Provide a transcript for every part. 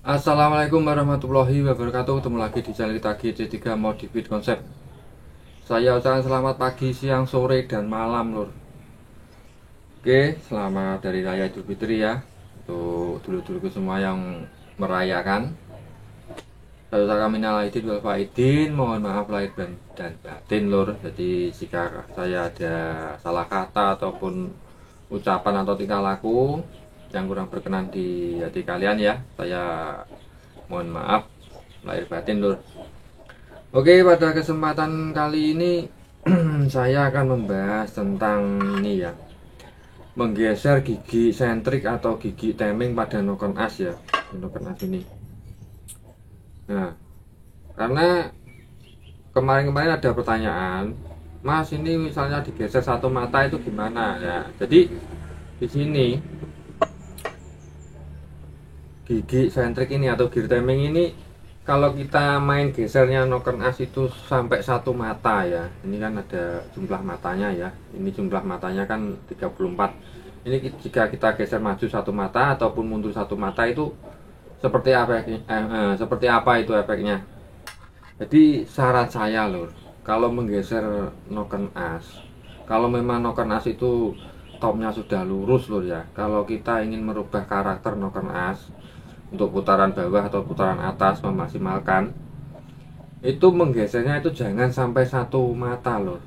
Assalamualaikum warahmatullahi wabarakatuh. Ketemu lagi di channel kita GC3 Modified Concept. Saya ucapkan selamat pagi, siang, sore, dan malam lur. Oke, selamat dari Raya Idul Fitri ya, untuk dulur-dulurku semua yang merayakan. Saya ucapkan minal aidin wal faidin, mohon maaf lahir dan batin lur. Jadi jika saya ada salah kata ataupun ucapan atau tingkah laku yang kurang berkenan di hati kalian ya, saya mohon maaf lahir batin lur. Oke, pada kesempatan kali ini saya akan membahas tentang ini ya, menggeser gigi sentrik atau gigi teming pada noken as ya, noken as ini. Nah, karena kemarin-kemarin ada pertanyaan, Mas ini misalnya digeser satu mata itu gimana ya? Jadi di sini gigi sentrik ini atau gear timing ini, kalau kita main gesernya noken as itu sampai satu mata ya, ini kan ada jumlah matanya ya, ini jumlah matanya kan 34. Ini jika kita geser maju satu mata ataupun mundur satu mata itu seperti apa seperti apa itu efeknya. Jadi saran saya lur, kalau menggeser noken as, kalau memang noken as itu topnya sudah lurus lur ya, kalau kita ingin merubah karakter noken as untuk putaran bawah atau putaran atas memaksimalkan, itu menggesernya itu jangan sampai satu mata lur.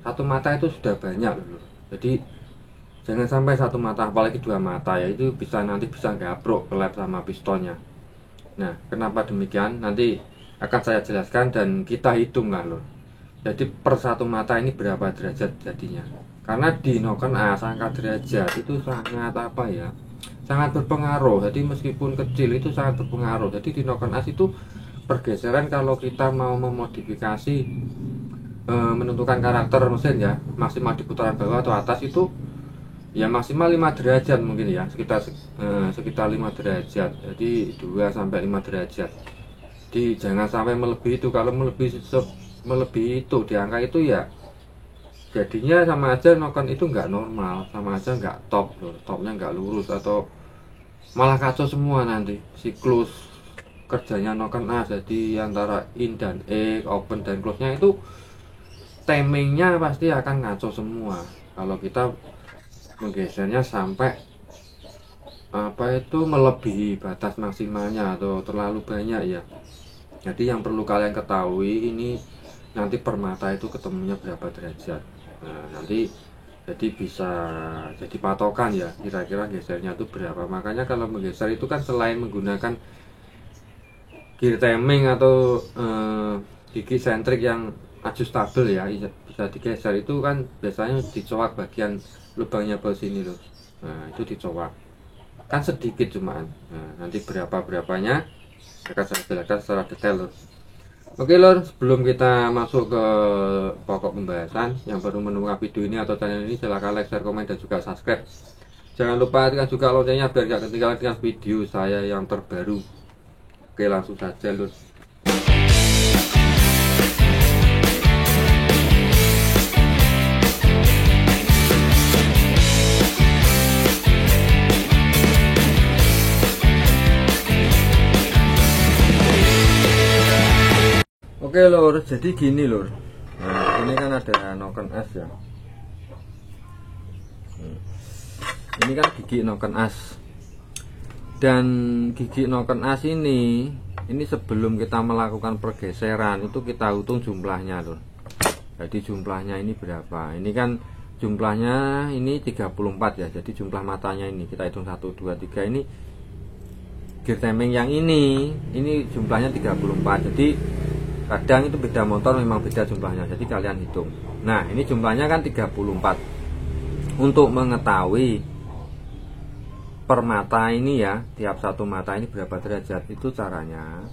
Satu mata itu sudah banyak lur. Jadi jangan sampai satu mata, apalagi dua mata ya, itu nanti bisa gabrok kelep sama pistonnya. Nah, kenapa demikian nanti akan saya jelaskan dan kita hitung lah lur. Jadi per satu mata ini berapa derajat jadinya, karena di noken as angka derajat itu sangat apa ya, sangat berpengaruh. Jadi meskipun kecil itu sangat berpengaruh. Jadi di noken as itu pergeseran kalau kita mau memodifikasi menentukan karakter mesin ya, maksimal di putaran bawah atau atas itu ya maksimal 5 derajat mungkin ya, sekitar 5 derajat. Jadi 2 sampai 5 derajat. Jadi jangan sampai melebihi itu. Kalau melebihi itu di angka itu ya jadinya sama aja noken itu nggak normal, sama aja nggak top loh, topnya nggak lurus atau malah kacau semua nanti siklus kerjanya noken as. Jadi antara in dan open dan close nya itu timingnya pasti akan ngaco semua kalau kita menggesernya sampai apa itu melebihi batas maksimalnya atau terlalu banyak ya. Jadi yang perlu kalian ketahui ini nanti per mata itu ketemunya berapa derajat. Nah, nanti jadi bisa jadi patokan ya, kira-kira gesernya itu berapa. Makanya kalau menggeser itu kan selain menggunakan gear timing atau gigi sentrik yang adjustable ya, bisa digeser, itu kan biasanya dicowak bagian lubangnya bawah sini loh. Nah, itu dicowak kan sedikit cuman. Nah, nanti berapanya akan saya jelaskan secara detail loh. Oke lor, sebelum kita masuk ke pokok pembahasan, yang baru menemukan video ini atau channel ini, silahkan like, share, komen, dan juga subscribe. Jangan lupa tekan juga loncengnya biar gak ketinggalan dengan video saya yang terbaru. Oke, langsung saja lor. Oke lur, jadi gini lur. Nah, ini kan ada noken as ya. Ini kan gigi noken as. Dan gigi noken as ini sebelum kita melakukan pergeseran itu kita hitung jumlahnya lur. Jadi jumlahnya ini berapa? Ini kan jumlahnya ini 34 ya. Jadi jumlah matanya ini kita hitung 1 2 3. Ini gear timing yang ini jumlahnya 34. Jadi kadang itu beda motor memang beda jumlahnya, jadi kalian hitung. Nah, ini jumlahnya kan 34. Untuk mengetahui per mata ini ya, tiap satu mata ini berapa derajat, itu caranya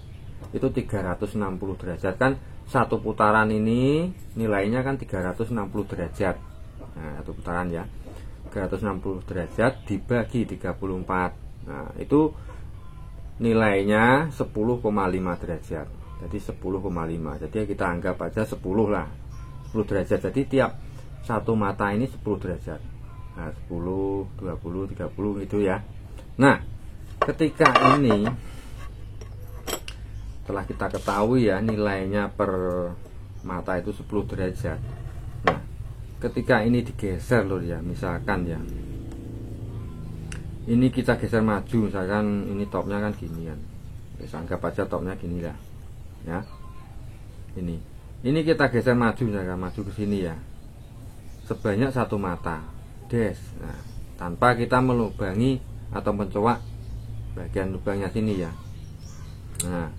itu 360 derajat kan. Satu putaran ini nilainya kan 360 derajat. Nah, satu putaran ya 360 derajat dibagi 34. Nah, itu nilainya 10,5 derajat. Jadi 10,5. Jadi kita anggap aja 10 lah, 10 derajat. Jadi tiap satu mata ini 10 derajat. Nah, 10, 20, 30 gitu ya. Nah, ketika ini setelah kita ketahui ya nilainya per mata itu 10 derajat. Nah, ketika ini digeser lur ya, misalkan ya ini kita geser maju, misalkan ini topnya kan gini kan, bisa anggap aja topnya gini lah ya. Ini kita geser maju, misalkan maju ke sini ya, sebanyak satu mata des. Nah, tanpa kita melubangi atau mencoak bagian lubangnya sini ya. Nah,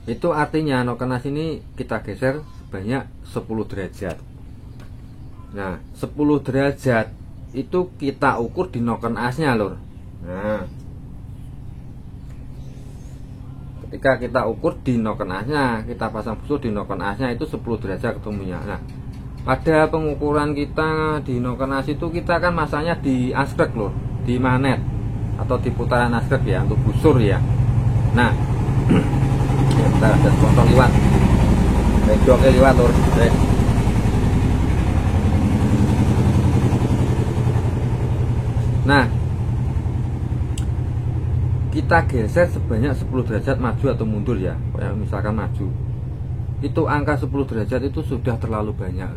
itu artinya noken as ini kita geser sebanyak 10 derajat. Nah, 10 derajat itu kita ukur di noken asnya lur. Nah, ketika kita ukur di noken asnya, kita pasang busur di noken asnya itu 10 derajat ketemunya. Nah, pada pengukuran kita di noken as itu kita kan masanya di askrek lur, di magnet atau di putaran askrek ya untuk busur ya. Nah, ya, bentar, ada sponsor liwat, redoknya liwat lur. Nah, kita geser sebanyak 10 derajat maju atau mundur ya. Misalkan maju, itu angka 10 derajat itu sudah terlalu banyak.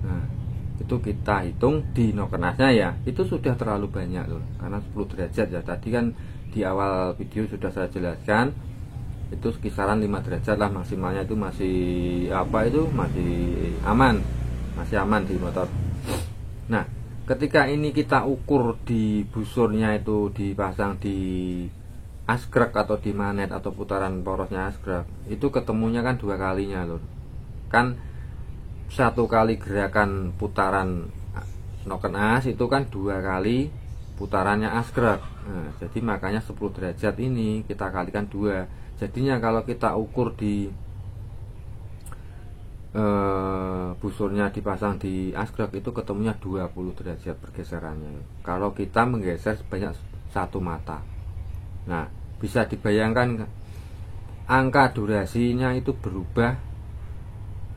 Nah, itu kita hitung di noken asnya ya, itu sudah terlalu banyak loh, karena 10 derajat ya. Tadi kan di awal video sudah saya jelaskan, itu kisaran 5 derajat lah maksimalnya, itu masih apa, itu masih aman, masih aman di motor. Nah, ketika ini kita ukur di busurnya itu dipasang di askrek atau di magnet atau putaran porosnya askrek, itu ketemunya kan 2 kalinya lur. Kan 1 kali gerakan putaran noken as itu kan 2 kali putarannya askrek. Nah, jadi makanya 10 derajat ini kita kalikan 2. Jadinya kalau kita ukur di busurnya dipasang di askrek itu ketemunya 20 derajat pergeserannya kalau kita menggeser sebanyak 1 mata. Nah, bisa dibayangkan angka durasinya itu berubah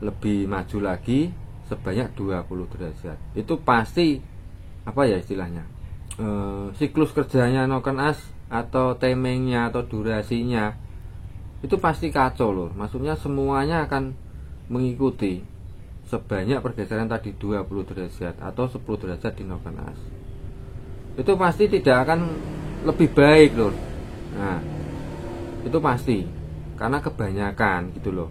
lebih maju lagi sebanyak 20 derajat. Itu pasti apa ya istilahnya, siklus kerjanya noken as atau timingnya atau durasinya itu pasti kacau loh. Maksudnya semuanya akan mengikuti sebanyak pergeseran tadi 20 derajat atau 10 derajat di noken as. Itu pasti tidak akan lebih baik loh. Nah, itu pasti karena kebanyakan gitu loh.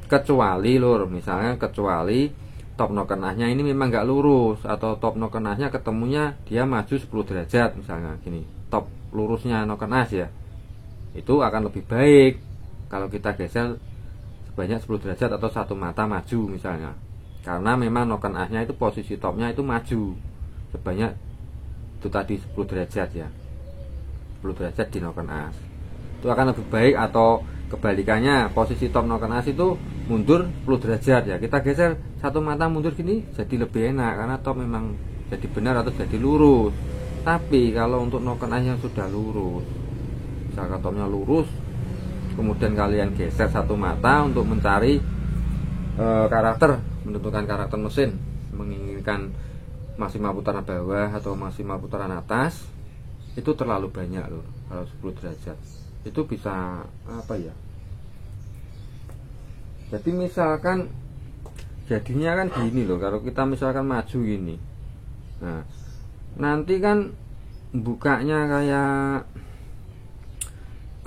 Kecuali lur, misalnya kecuali top noken asnya ini memang nggak lurus, atau top noken asnya ketemunya dia maju 10 derajat misalnya gini, top lurusnya noken as ya, itu akan lebih baik kalau kita geser sebanyak 10 derajat atau 1 mata maju misalnya, karena memang noken asnya itu posisi topnya itu maju sebanyak itu tadi 10 derajat ya, 10 derajat di noken as itu akan lebih baik. Atau kebalikannya, posisi top noken as itu mundur 10 derajat ya, kita geser 1 mata mundur gini jadi lebih enak karena top memang jadi benar atau jadi lurus. Tapi kalau untuk noken as yang sudah lurus, misalkan topnya lurus, kemudian kalian geser 1 mata untuk mencari karakter, menentukan karakter mesin, menginginkan maksimal putaran bawah atau maksimal putaran atas, itu terlalu banyak loh. Kalau 10 derajat itu bisa apa ya, jadi misalkan jadinya kan gini loh, kalau kita misalkan maju gini, nah nanti kan bukanya kayak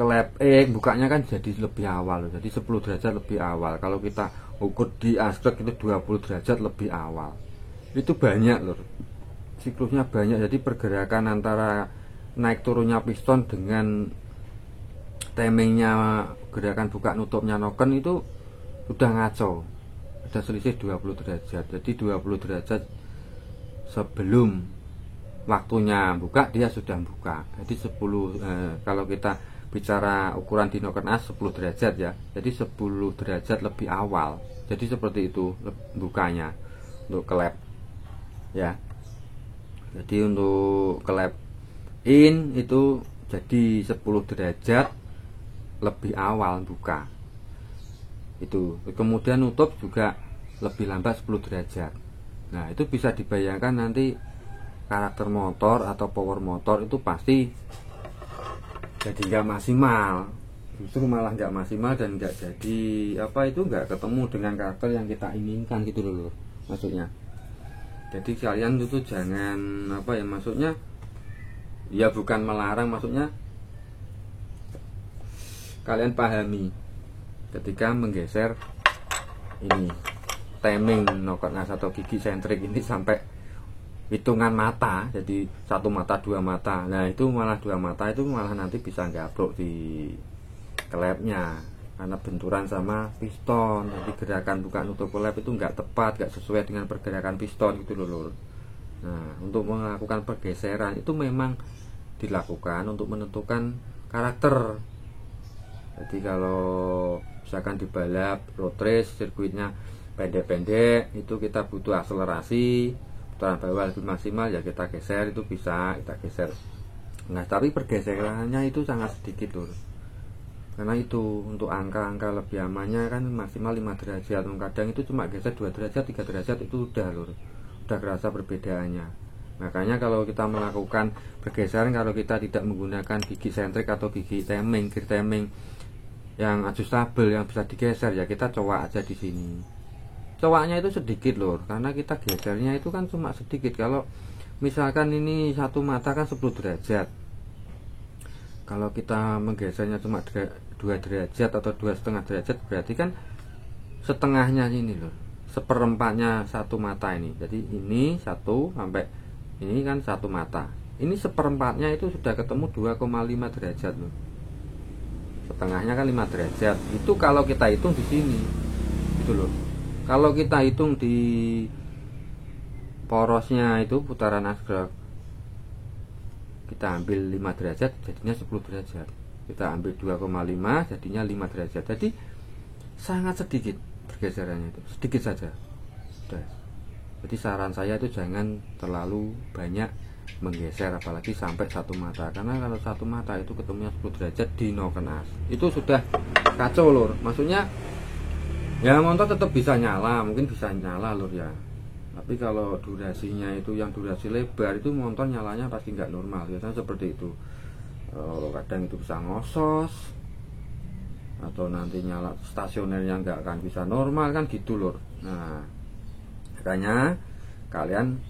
kelep, bukanya kan jadi lebih awal, jadi 10 derajat lebih awal. Kalau kita ukur di askrek itu 20 derajat lebih awal. Itu banyak loh, siklusnya banyak. Jadi pergerakan antara naik turunnya piston dengan timingnya gerakan buka nutupnya noken itu udah ngaco, ada selisih 20 derajat. Jadi 20 derajat sebelum waktunya buka dia sudah buka. Jadi 10 kalau kita bicara ukuran di noken as 10 derajat ya, jadi 10 derajat lebih awal. Jadi seperti itu bukanya untuk kelep ya. Jadi untuk kelep in itu jadi 10 derajat lebih awal buka itu. Kemudian nutup juga lebih lambat 10 derajat. Nah, itu bisa dibayangkan nanti karakter motor atau power motor itu pasti jadi nggak maksimal. justru malah nggak maksimal dan nggak jadi apa itu, nggak ketemu dengan karakter yang kita inginkan gitu loh lur, maksudnya. Jadi kalian itu jangan apa ya, maksudnya ya bukan melarang, maksudnya kalian pahami ketika menggeser ini timing knockout nas atau gigi sentrik ini sampai hitungan mata, jadi satu mata dua mata, nah itu malah dua mata itu malah nanti bisa gabrok di klepnya karena benturan sama piston. Jadi gerakan buka nutup klep itu nggak tepat, nggak sesuai dengan pergerakan piston gitu loh lur. Nah untuk melakukan pergeseran itu memang dilakukan untuk menentukan karakter. Jadi kalau misalkan di balap road race sirkuitnya pendek-pendek itu kita butuh akselerasi, putaran bawah lebih maksimal, ya kita geser, itu bisa kita geser. Nah tapi pergeserannya itu sangat sedikit lur, karena itu untuk angka-angka lebih amannya kan maksimal 5 derajat, kadang itu cuma geser 2 derajat 3 derajat itu udah lur, udah kerasa perbedaannya. Makanya kalau kita melakukan pergeseran, kalau kita tidak menggunakan gigi sentrik atau gigi timing, gear timing yang adjustable yang bisa digeser, ya kita cowok aja di sini. Cowoknya itu sedikit lur, karena kita gesernya itu kan cuma sedikit. Kalau misalkan ini satu mata kan 10 derajat, kalau kita menggesernya cuma 2 derajat atau 2,5 derajat, berarti kan setengahnya ini loh, seperempatnya satu mata ini. Jadi ini satu sampai ini kan satu mata, ini seperempatnya itu sudah ketemu 2,5 derajat loh. Setengahnya kan 5 derajat. Itu kalau kita hitung di sini gitu loh. Kalau kita hitung di porosnya itu putaran asgraf, kita ambil 5 derajat jadinya 10 derajat, kita ambil 2,5 jadinya 5 derajat. Jadi sangat sedikit pergeserannya, itu sedikit saja. Udah. Jadi saran saya itu jangan terlalu banyak menggeser, apalagi sampai satu mata, karena kalau satu mata itu ketemunya 10 derajat di nokenas itu sudah kacau lur. Maksudnya ya motor tetap bisa nyala, mungkin bisa nyala lur ya, tapi kalau durasinya itu yang durasi lebar itu motor nyalanya pasti nggak normal, biasanya seperti itu. Kadang itu bisa ngosos atau nanti nyala stasionernya nggak akan bisa normal kan gitu lur. Nah makanya kalian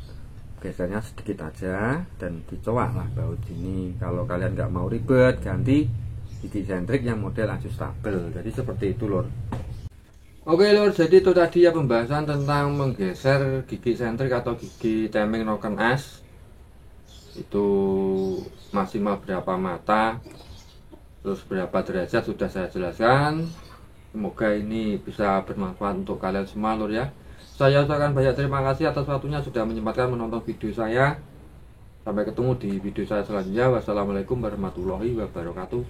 gesernya sedikit aja dan dicowak lah baut ini. Kalau kalian nggak mau ribet, ganti gigi sentrik yang model adjustable. Jadi seperti itu lur. Oke lur, jadi itu tadi ya pembahasan tentang menggeser gigi sentrik atau gigi timing noken as. Itu maksimal berapa mata, terus berapa derajat sudah saya jelaskan. Semoga ini bisa bermanfaat untuk kalian semua lur ya. Saya ucapkan banyak terima kasih atas waktunya sudah menyempatkan menonton video saya. Sampai ketemu di video saya selanjutnya. Wassalamualaikum warahmatullahi wabarakatuh.